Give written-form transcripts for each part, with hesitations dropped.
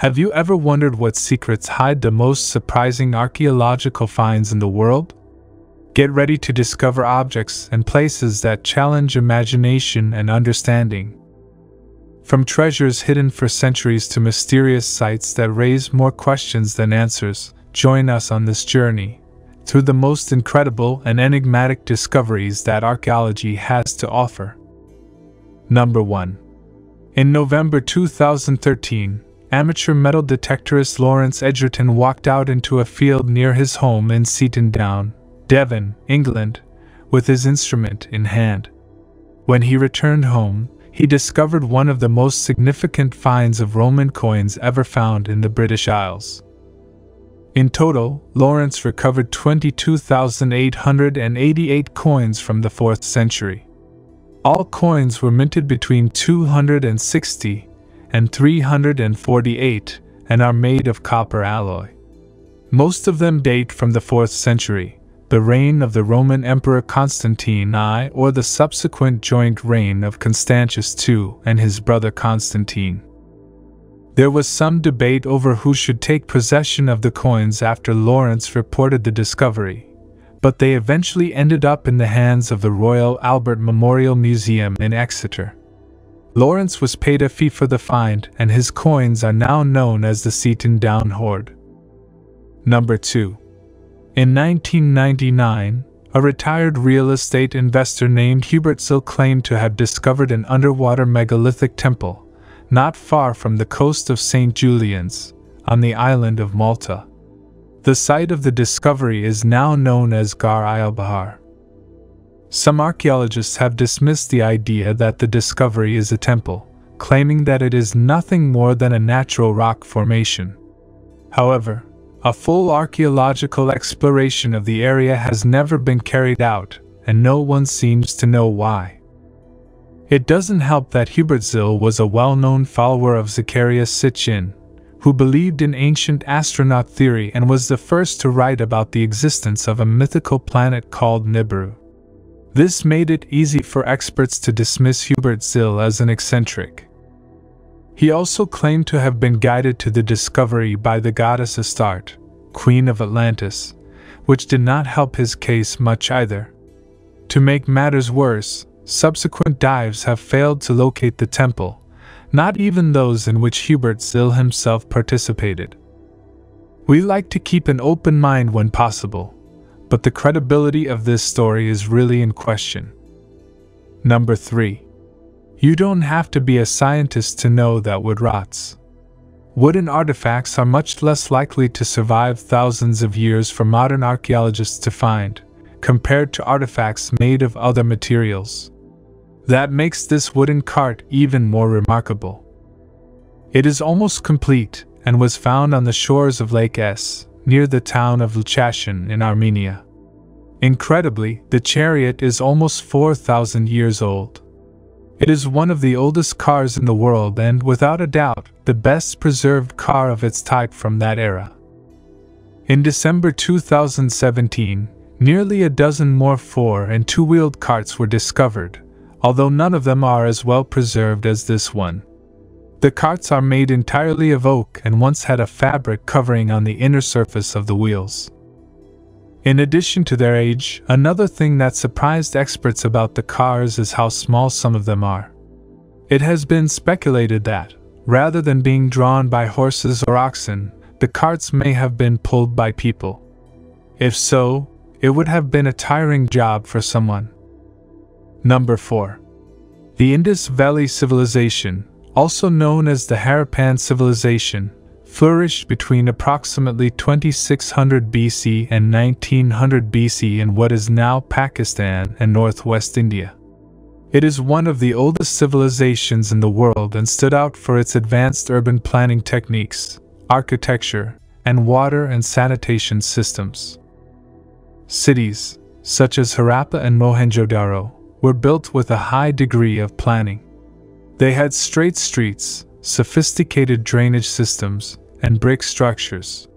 Have you ever wondered what secrets hide the most surprising archaeological finds in the world? Get ready to discover objects and places that challenge imagination and understanding. From treasures hidden for centuries to mysterious sites that raise more questions than answers, join us on this journey through the most incredible and enigmatic discoveries that archaeology has to offer. Number 1. In November 2013, amateur metal detectorist Lawrence Edgerton walked out into a field near his home in Seaton Down, Devon, England, with his instrument in hand. When he returned home, he discovered one of the most significant finds of Roman coins ever found in the British Isles. In total, Lawrence recovered 22,888 coins from the 4th century. All coins were minted between 260 and 348 and are made of copper alloy. Most of them date from the 4th century, the reign of the Roman Emperor Constantine I, or the subsequent joint reign of Constantius II and his brother Constantine. There was some debate over who should take possession of the coins after Lawrence reported the discovery, but they eventually ended up in the hands of the Royal Albert Memorial Museum in Exeter. Lawrence was paid a fee for the find, and his coins are now known as the Seaton Down Hoard. Number 2. In 1999, a retired real estate investor named Hubert Sill claimed to have discovered an underwater megalithic temple not far from the coast of St. Julian's, on the island of Malta. The site of the discovery is now known as Gar el Bahar. Some archaeologists have dismissed the idea that the discovery is a temple, claiming that it is nothing more than a natural rock formation. However, a full archaeological exploration of the area has never been carried out, and no one seems to know why. It doesn't help that Hubert Sill was a well-known follower of Zecharia Sitchin, who believed in ancient astronaut theory and was the first to write about the existence of a mythical planet called Nibiru. This made it easy for experts to dismiss Hubert Sill as an eccentric. He also claimed to have been guided to the discovery by the goddess Astarte, Queen of Atlantis, which did not help his case much either. To make matters worse, subsequent dives have failed to locate the temple, not even those in which Hubert Sill himself participated. We like to keep an open mind when possible, but the credibility of this story is really in question. Number 3. You don't have to be a scientist to know that wood rots. Wooden artifacts are much less likely to survive thousands of years for modern archaeologists to find, compared to artifacts made of other materials. That makes this wooden cart even more remarkable. It is almost complete and was found on the shores of Lake S, near the town of Luchashin in Armenia. Incredibly, the chariot is almost 4,000 years old. It is one of the oldest cars in the world and, without a doubt, the best preserved car of its type from that era. In December 2017, nearly a dozen more 4- and 2-wheeled carts were discovered, although none of them are as well preserved as this one. The carts are made entirely of oak and once had a fabric covering on the inner surface of the wheels. In addition to their age, another thing that surprised experts about the cars is how small some of them are. It has been speculated that, rather than being drawn by horses or oxen, the carts may have been pulled by people. If so, it would have been a tiring job for someone. Number 4. The Indus Valley Civilization, also known as the Harappan Civilization, flourished between approximately 2600 BC and 1900 BC in what is now Pakistan and northwest India. It is one of the oldest civilizations in the world and stood out for its advanced urban planning techniques, architecture, and water and sanitation systems. Cities, such as Harappa and Mohenjo-daro, were built with a high degree of planning. They had straight streets, sophisticated drainage systems, and brick structures.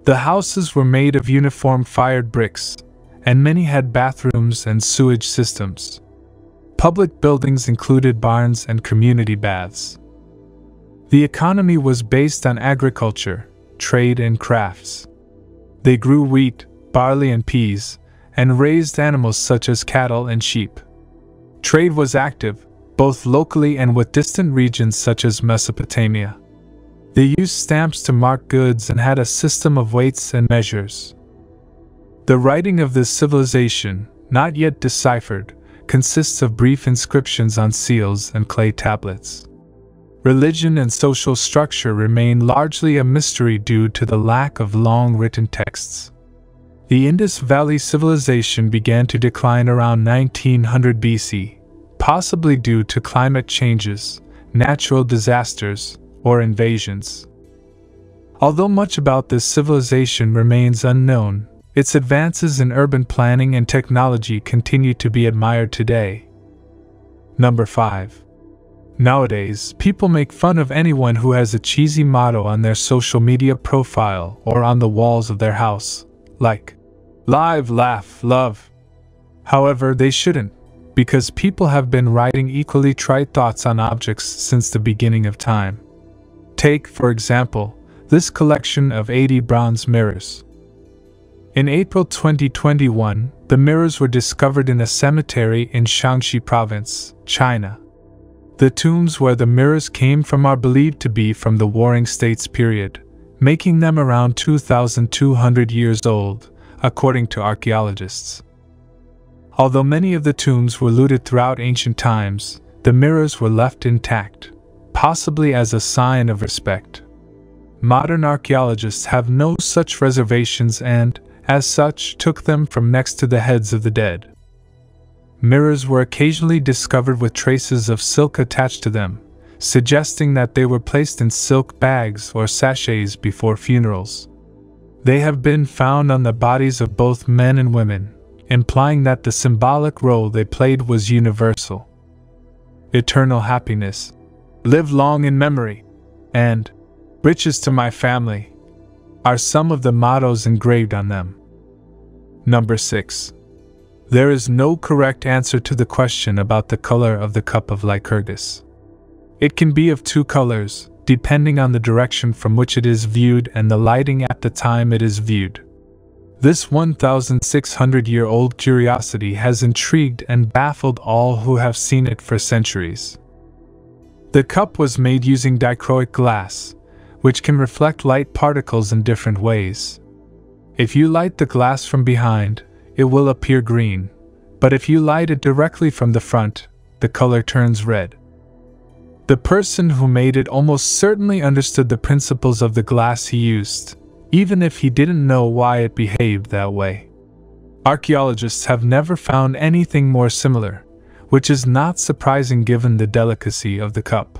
The houses were made of uniform fired bricks, and many had bathrooms and sewage systems. Public buildings included barns and community baths. The economy was based on agriculture, trade, and crafts. They grew wheat, barley, and peas, and raised animals such as cattle and sheep. Trade was active, both locally and with distant regions such as Mesopotamia. They used stamps to mark goods and had a system of weights and measures. The writing of this civilization, not yet deciphered, consists of brief inscriptions on seals and clay tablets. Religion and social structure remain largely a mystery due to the lack of long written texts. The Indus Valley civilization began to decline around 1900 BC, possibly due to climate changes, natural disasters, or invasions. Although much about this civilization remains unknown, its advances in urban planning and technology continue to be admired today. Number 5. Nowadays, people make fun of anyone who has a cheesy motto on their social media profile or on the walls of their house, like, "Live, laugh, love." However, they shouldn't, because people have been writing equally trite thoughts on objects since the beginning of time. Take, for example, this collection of 80 bronze mirrors. In April 2021, the mirrors were discovered in a cemetery in Shaanxi Province, China. The tombs where the mirrors came from are believed to be from the Warring States period, making them around 2,200 years old, according to archaeologists. Although many of the tombs were looted throughout ancient times, the mirrors were left intact, possibly as a sign of respect. Modern archaeologists have no such reservations and, as such, took them from next to the heads of the dead. Mirrors were occasionally discovered with traces of silk attached to them, suggesting that they were placed in silk bags or sachets before funerals. They have been found on the bodies of both men and women, implying that the symbolic role they played was universal. Eternal happiness, live long in memory, and riches to my family are some of the mottos engraved on them. Number 6. There is no correct answer to the question about the color of the cup of Lycurgus. It can be of two colors, depending on the direction from which it is viewed and the lighting at the time it is viewed. This 1,600-year-old curiosity has intrigued and baffled all who have seen it for centuries. The cup was made using dichroic glass, which can reflect light particles in different ways. If you light the glass from behind, it will appear green, but if you light it directly from the front, the color turns red. The person who made it almost certainly understood the principles of the glass he used, even if he didn't know why it behaved that way. Archaeologists have never found anything more similar, which is not surprising given the delicacy of the cup.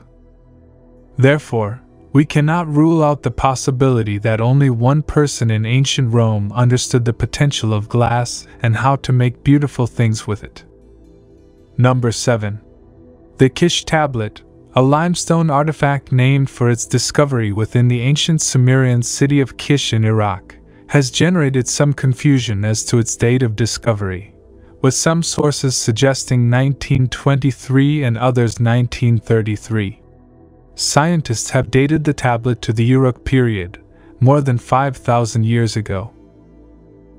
Therefore, we cannot rule out the possibility that only one person in ancient Rome understood the potential of glass and how to make beautiful things with it. Number 7. The Kish tablet, a limestone artifact named for its discovery within the ancient Sumerian city of Kish in Iraq, has generated some confusion as to its date of discovery, with some sources suggesting 1923 and others 1933. Scientists have dated the tablet to the Uruk period, more than 5,000 years ago.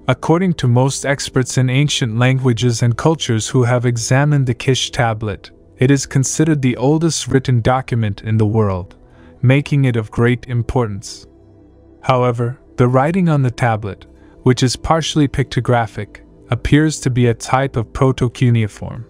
According to most experts in ancient languages and cultures who have examined the Kish tablet, it is considered the oldest written document in the world, making it of great importance. However, the writing on the tablet, which is partially pictographic, appears to be a type of proto-cuneiform.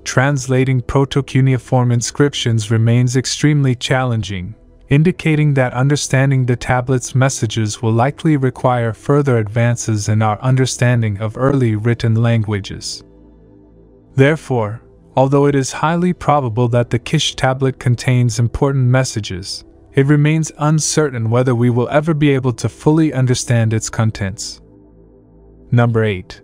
Translating proto-cuneiform inscriptions remains extremely challenging, indicating that understanding the tablet's messages will likely require further advances in our understanding of early written languages. Therefore, although it is highly probable that the Kish tablet contains important messages, it remains uncertain whether we will ever be able to fully understand its contents. Number 8.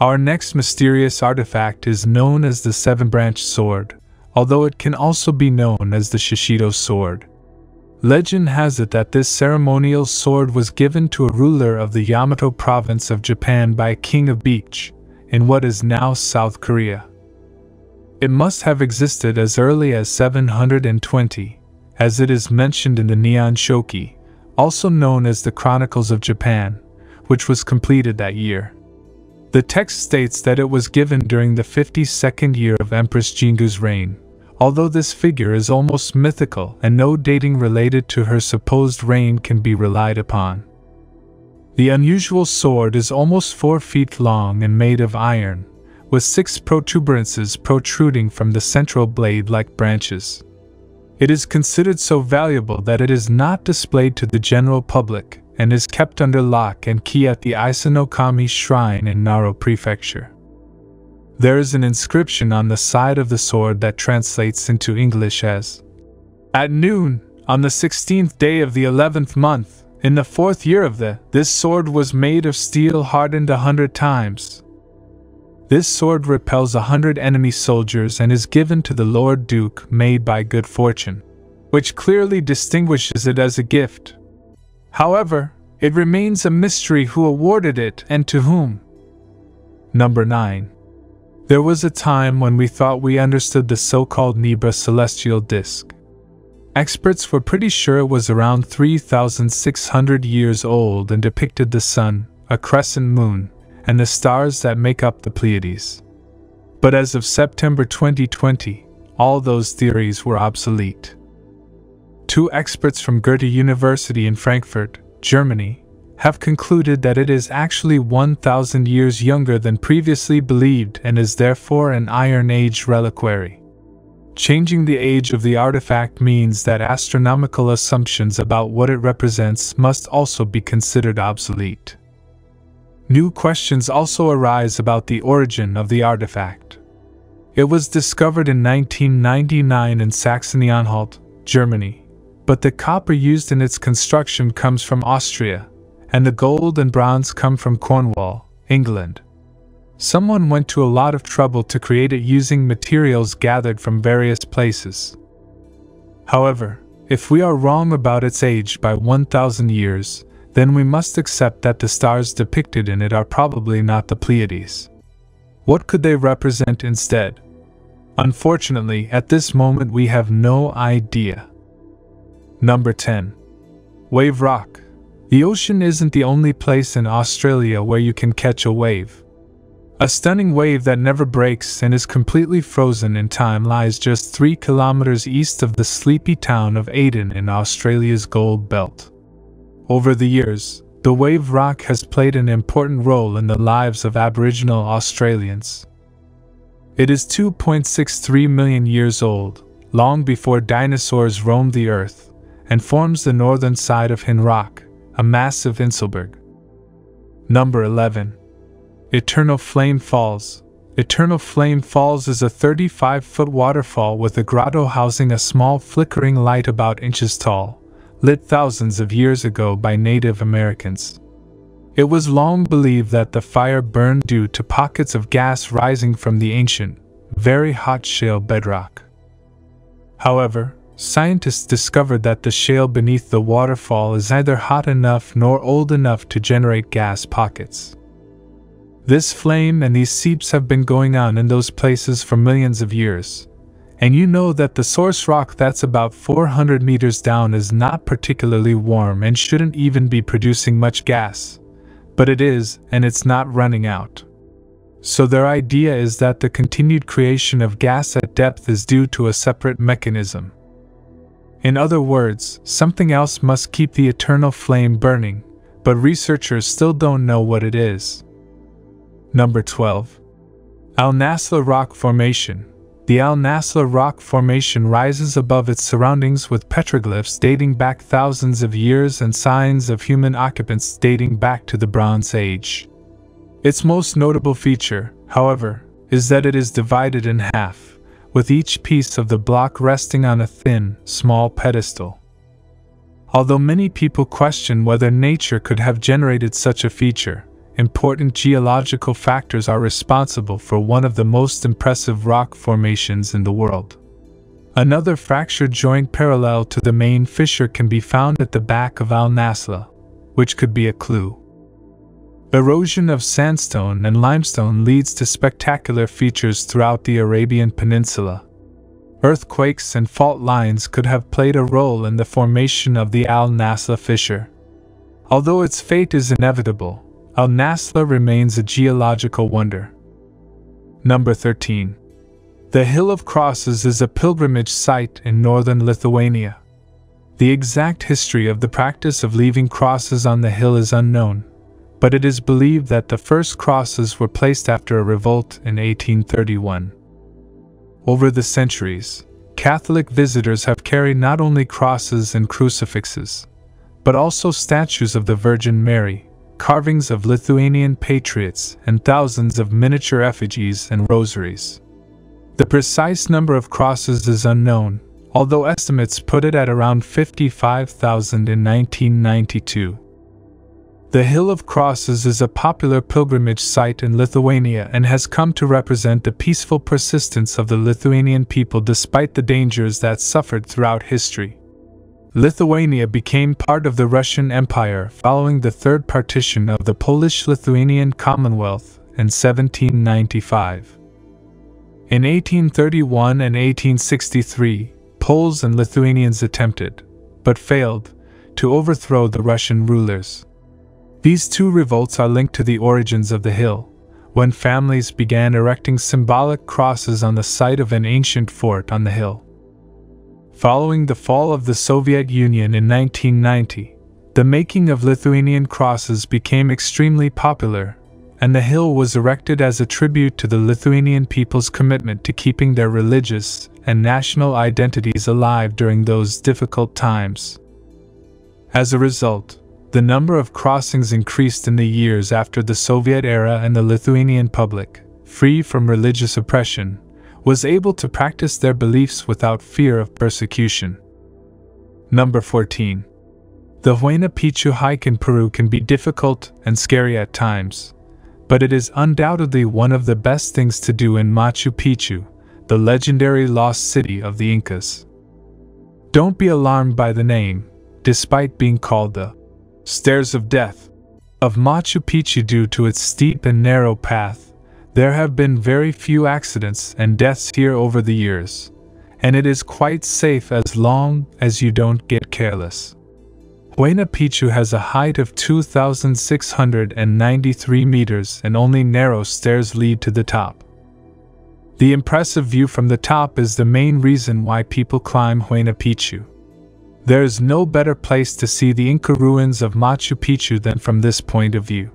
Our next mysterious artifact is known as the Seven-Branched Sword, although it can also be known as the Shishido Sword. Legend has it that this ceremonial sword was given to a ruler of the Yamato province of Japan by a king of Beach, in what is now South Korea. It must have existed as early as 720, as it is mentioned in the Nihon Shoki, also known as the Chronicles of Japan, which was completed that year. The text states that it was given during the 52nd year of Empress Jingu's reign, although this figure is almost mythical and no dating related to her supposed reign can be relied upon. The unusual sword is almost 4 feet long and made of iron, with 6 protuberances protruding from the central blade like branches. It is considered so valuable that it is not displayed to the general public and is kept under lock and key at the Isanokami Shrine in Naro Prefecture. There is an inscription on the side of the sword that translates into English as, "At noon, on the 16th day of the 11th month, in the 4th year of this sword was made of steel hardened 100 times. This sword repels 100 enemy soldiers and is given to the Lord Duke made by good fortune," which clearly distinguishes it as a gift. However, it remains a mystery who awarded it and to whom. Number 9. There was a time when we thought we understood the so-called Nebra celestial disk. Experts were pretty sure it was around 3,600 years old and depicted the sun, a crescent moon, and the stars that make up the Pleiades. But as of September 2020, all those theories were obsolete. 2 experts from Goethe University in Frankfurt, Germany, have concluded that it is actually 1,000 years younger than previously believed and is therefore an Iron Age reliquary. Changing the age of the artifact means that astronomical assumptions about what it represents must also be considered obsolete. New questions also arise about the origin of the artifact. It was discovered in 1999 in Saxony-Anhalt, Germany, but the copper used in its construction comes from Austria, and the gold and bronze come from Cornwall, England. Someone went to a lot of trouble to create it using materials gathered from various places. However, if we are wrong about its age by 1,000 years, then we must accept that the stars depicted in it are probably not the Pleiades. What could they represent instead? Unfortunately, at this moment we have no idea. Number 10. Wave rock. The ocean isn't the only place in Australia where you can catch a wave. A stunning wave that never breaks and is completely frozen in time lies just 3 kilometers east of the sleepy town of Aden in Australia's Gold Belt. Over the years, the wave rock has played an important role in the lives of Aboriginal Australians. It is 2.63 million years old, long before dinosaurs roamed the earth, and forms the northern side of Hin Rock, a massive Inselberg. Number 11. Eternal Flame Falls. Eternal Flame Falls is a 35-foot waterfall with a grotto housing a small flickering light about inches tall, lit thousands of years ago by Native Americans. It was long believed that the fire burned due to pockets of gas rising from the ancient, very hot shale bedrock. However, scientists discovered that the shale beneath the waterfall is neither hot enough nor old enough to generate gas pockets. This flame and these seeps have been going on in those places for millions of years, and you know that the source rock that's about 400 meters down is not particularly warm and shouldn't even be producing much gas, but it is, and it's not running out. So their idea is that the continued creation of gas at depth is due to a separate mechanism. In other words, something else must keep the eternal flame burning, but researchers still don't know what it is. Number 12. Al Nasla Rock Formation. The Al Nasla Rock Formation rises above its surroundings with petroglyphs dating back thousands of years and signs of human occupants dating back to the Bronze Age. Its most notable feature, however, is that it is divided in half, with each piece of the block resting on a thin, small pedestal. Although many people question whether nature could have generated such a feature, important geological factors are responsible for one of the most impressive rock formations in the world. Another fractured joint parallel to the main fissure can be found at the back of Al Nasla, which could be a clue. Erosion of sandstone and limestone leads to spectacular features throughout the Arabian Peninsula. Earthquakes and fault lines could have played a role in the formation of the Al Nasla fissure. Although its fate is inevitable, Al Nasla remains a geological wonder. Number 13. The Hill of Crosses is a pilgrimage site in northern Lithuania. The exact history of the practice of leaving crosses on the hill is unknown, but it is believed that the first crosses were placed after a revolt in 1831. Over the centuries, Catholic visitors have carried not only crosses and crucifixes, but also statues of the Virgin Mary, carvings of Lithuanian patriots, and thousands of miniature effigies and rosaries. The precise number of crosses is unknown, although estimates put it at around 55,000 in 1992. The Hill of Crosses is a popular pilgrimage site in Lithuania and has come to represent the peaceful persistence of the Lithuanian people despite the dangers that suffered throughout history. Lithuania became part of the Russian Empire following the Third Partition of the Polish-Lithuanian Commonwealth in 1795. In 1831 and 1863, Poles and Lithuanians attempted, but failed, to overthrow the Russian rulers. These two revolts are linked to the origins of the hill, when families began erecting symbolic crosses on the site of an ancient fort on the hill. Following the fall of the Soviet Union in 1990, the making of Lithuanian crosses became extremely popular, and the hill was erected as a tribute to the Lithuanian people's commitment to keeping their religious and national identities alive during those difficult times. As a result, the number of crossings increased in the years after the Soviet era, and the Lithuanian public, free from religious oppression, was able to practice their beliefs without fear of persecution. Number 14. The Huayna Picchu hike in Peru can be difficult and scary at times, but it is undoubtedly one of the best things to do in Machu Picchu, the legendary lost city of the Incas. Don't be alarmed by the name, despite being called the Stairs of Death of Machu Picchu due to its steep and narrow path. There have been very few accidents and deaths here over the years, and it is quite safe as long as you don't get careless. Huayna Picchu has a height of 2,693 meters and only narrow stairs lead to the top. The impressive view from the top is the main reason why people climb Huayna Picchu. There is no better place to see the Inca ruins of Machu Picchu than from this point of view.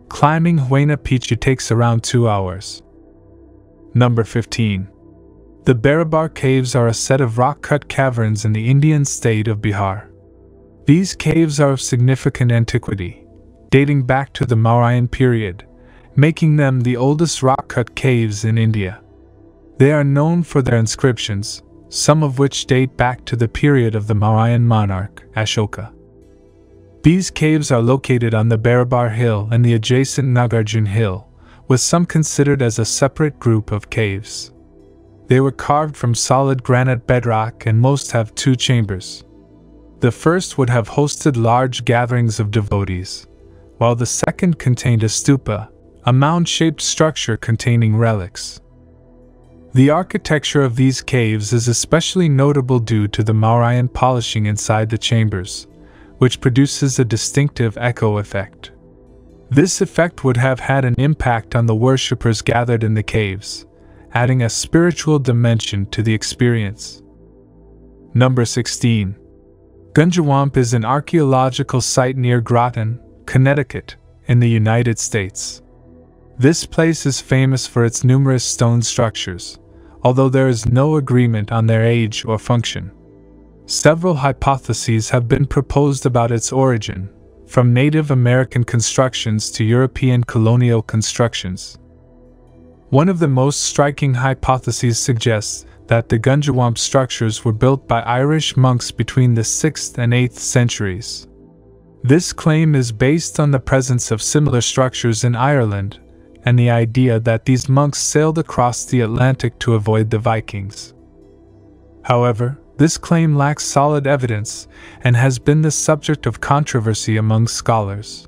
Climbing Huayna Picchu takes around 2 hours. Number 15. The Barabar Caves are a set of rock-cut caverns in the Indian state of Bihar. These caves are of significant antiquity, dating back to the Mauryan period, making them the oldest rock-cut caves in India. They are known for their inscriptions, some of which date back to the period of the Mauryan monarch, Ashoka. These caves are located on the Barabar Hill and the adjacent Nagarjun Hill, with some considered as a separate group of caves. They were carved from solid granite bedrock and most have 2 chambers. The first would have hosted large gatherings of devotees, while the second contained a stupa, a mound-shaped structure containing relics. The architecture of these caves is especially notable due to the Mauryan polishing inside the chambers, which produces a distinctive echo effect. This effect would have had an impact on the worshippers gathered in the caves, adding a spiritual dimension to the experience. Number 16. Gunjawamp is an archaeological site near Groton, Connecticut, in the United States. This place is famous for its numerous stone structures, although there is no agreement on their age or function. Several hypotheses have been proposed about its origin, from Native American constructions to European colonial constructions. One of the most striking hypotheses suggests that the Gunjawamp structures were built by Irish monks between the 6th and 8th centuries. This claim is based on the presence of similar structures in Ireland, and the idea that these monks sailed across the Atlantic to avoid the Vikings. However, this claim lacks solid evidence and has been the subject of controversy among scholars.